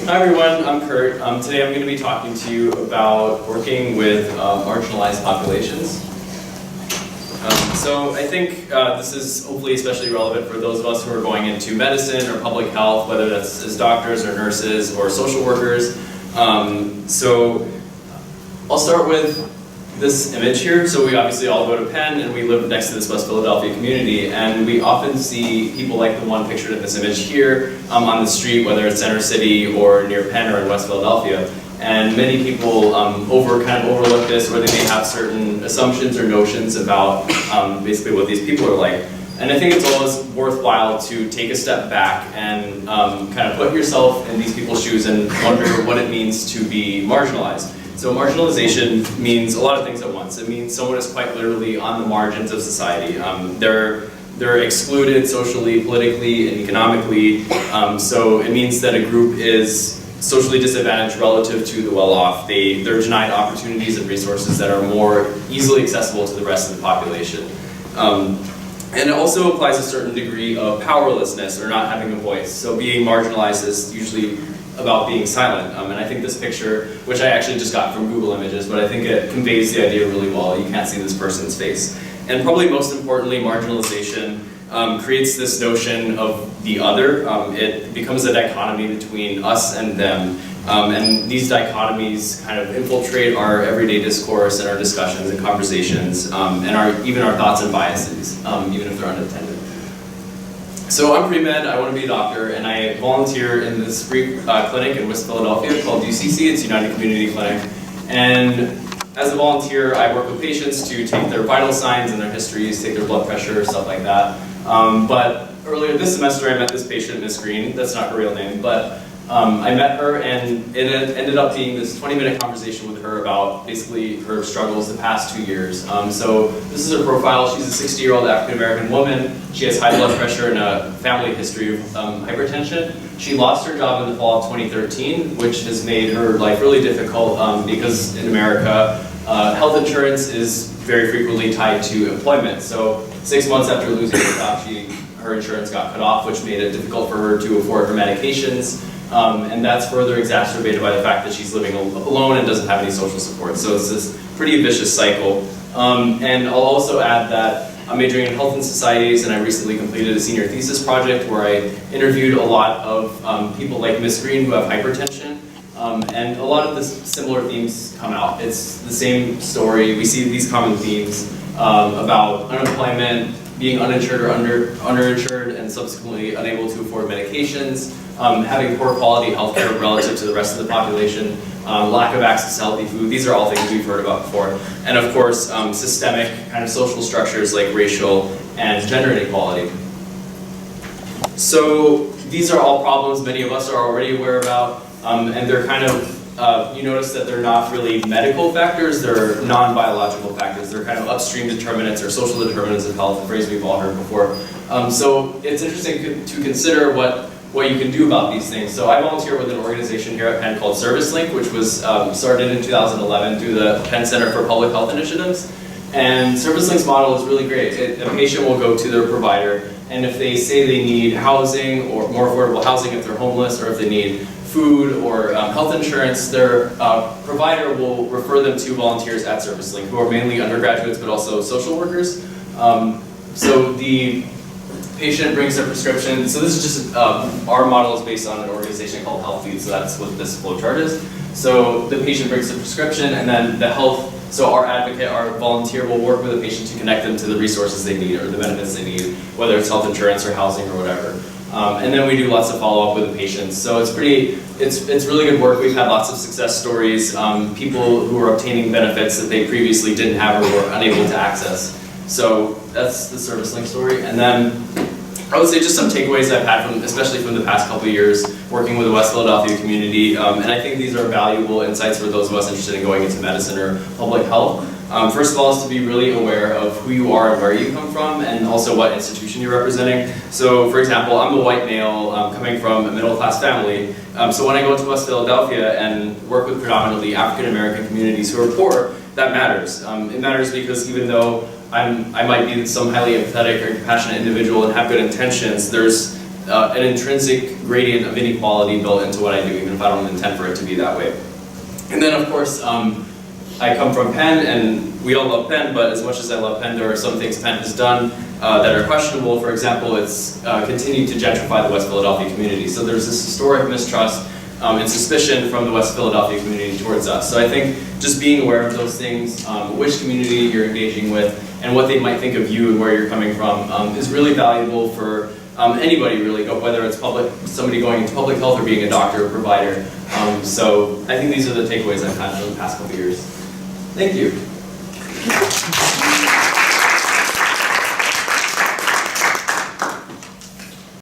Hi everyone, I'm Kurt. Today I'm going to be talking to you about working with marginalized populations. So I think this is hopefully especially relevant for those of us who are going into medicine or public health, whether that's as doctors or nurses or social workers. So I'll start with this image here. So we obviously all go to Penn and we live next to this West Philadelphia community, and we often see people like the one pictured in this image here on the street, whether it's Center City or near Penn or in West Philadelphia. And many people kind of overlook this, or they may have certain assumptions or notions about basically what these people are like. And I think it's always worthwhile to take a step back and kind of put yourself in these people's shoes and wonder what it means to be marginalized. So marginalization means a lot of things at once. It means someone is quite literally on the margins of society. They're excluded socially, politically, and economically. So it means that a group is socially disadvantaged relative to the well-off. They're denied opportunities and resources that are more easily accessible to the rest of the population. And it also applies a certain degree of powerlessness or not having a voice. So being marginalized is usually about being silent. And I think this picture, which I actually just got from Google Images, but I think it conveys the idea really well. You can't see this person's face. And probably most importantly, marginalization creates this notion of the other. It becomes a dichotomy between us and them. And these dichotomies kind of infiltrate our everyday discourse and our discussions and conversations, and even our thoughts and biases, even if they're unintended. So I'm pre-med, I want to be a doctor, and I volunteer in this free clinic in West Philadelphia called UCC, it's United Community Clinic. And as a volunteer, I work with patients to take their vital signs and their histories, take their blood pressure, stuff like that. But earlier this semester I met this patient, Miss Green, that's not her real name, but I met her, and it ended up being this 20-minute conversation with her about basically her struggles the past 2 years. So this is her profile. She's a 60-year-old African-American woman. She has high blood pressure and a family history of hypertension. She lost her job in the fall of 2013, which has made her life really difficult because in America, health insurance is very frequently tied to employment. So 6 months after losing her job, her insurance got cut off, which made it difficult for her to afford her medications. And that's further exacerbated by the fact that she's living alone and doesn't have any social support. So it's this pretty vicious cycle. And I'll also add that I'm majoring in health and societies, and I recently completed a senior thesis project where I interviewed a lot of people like Miss Green who have hypertension. And a lot of the similar themes come out. It's the same story. We see these common themes about unemployment, being uninsured or underinsured, and subsequently unable to afford medications, having poor quality healthcare relative to the rest of the population, lack of access to healthy food. These are all things we've heard about before. And of course, systemic kind of social structures like racial and gender inequality. So these are all problems many of us are already aware about, and they're kind of you notice that they're not really medical factors, they're non-biological factors. They're kind of upstream determinants or social determinants of health, a phrase we've all heard before. So it's interesting to consider what you can do about these things. So I volunteer with an organization here at Penn called ServiceLink, which was started in 2011 through the Penn Center for Public Health Initiatives. And ServiceLink's model is really great. A patient will go to their provider, and if they say they need housing or more affordable housing if they're homeless, or if they need food or health insurance, their provider will refer them to volunteers at ServiceLink, who are mainly undergraduates but also social workers. So the patient brings their prescription. So this is just, our model is based on an organization called Health Feed, so that's what this flowchart is. So the patient brings the prescription, and then so our advocate, our volunteer, will work with the patient to connect them to the resources they need or the benefits they need, whether it's health insurance or housing or whatever. And then we do lots of follow-up with the patients. So it's really good work. We've had lots of success stories, people who are obtaining benefits that they previously didn't have or were unable to access. So that's the ServiceLink story. And then I would say just some takeaways I've had especially from the past couple of years working with the West Philadelphia community. And I think these are valuable insights for those of us interested in going into medicine or public health. First of all is to be really aware of who you are and where you come from, and also what institution you're representing. So for example, I'm a white male coming from a middle-class family. So when I go to West Philadelphia and work with predominantly African-American communities who are poor, that matters. It matters because even though I might be some highly empathetic or compassionate individual and have good intentions, there's an intrinsic gradient of inequality built into what I do, even if I don't intend for it to be that way. And then, of course, I come from Penn, and we all love Penn, but as much as I love Penn, there are some things Penn has done that are questionable. For example, it's continued to gentrify the West Philadelphia community. So there's this historic mistrust and suspicion from the West Philadelphia community towards us. So I think just being aware of those things, which community you're engaging with, and what they might think of you and where you're coming from is really valuable for anybody really, whether it's somebody going into public health or being a doctor or provider. So I think these are the takeaways I've had from the past couple of years. Thank you.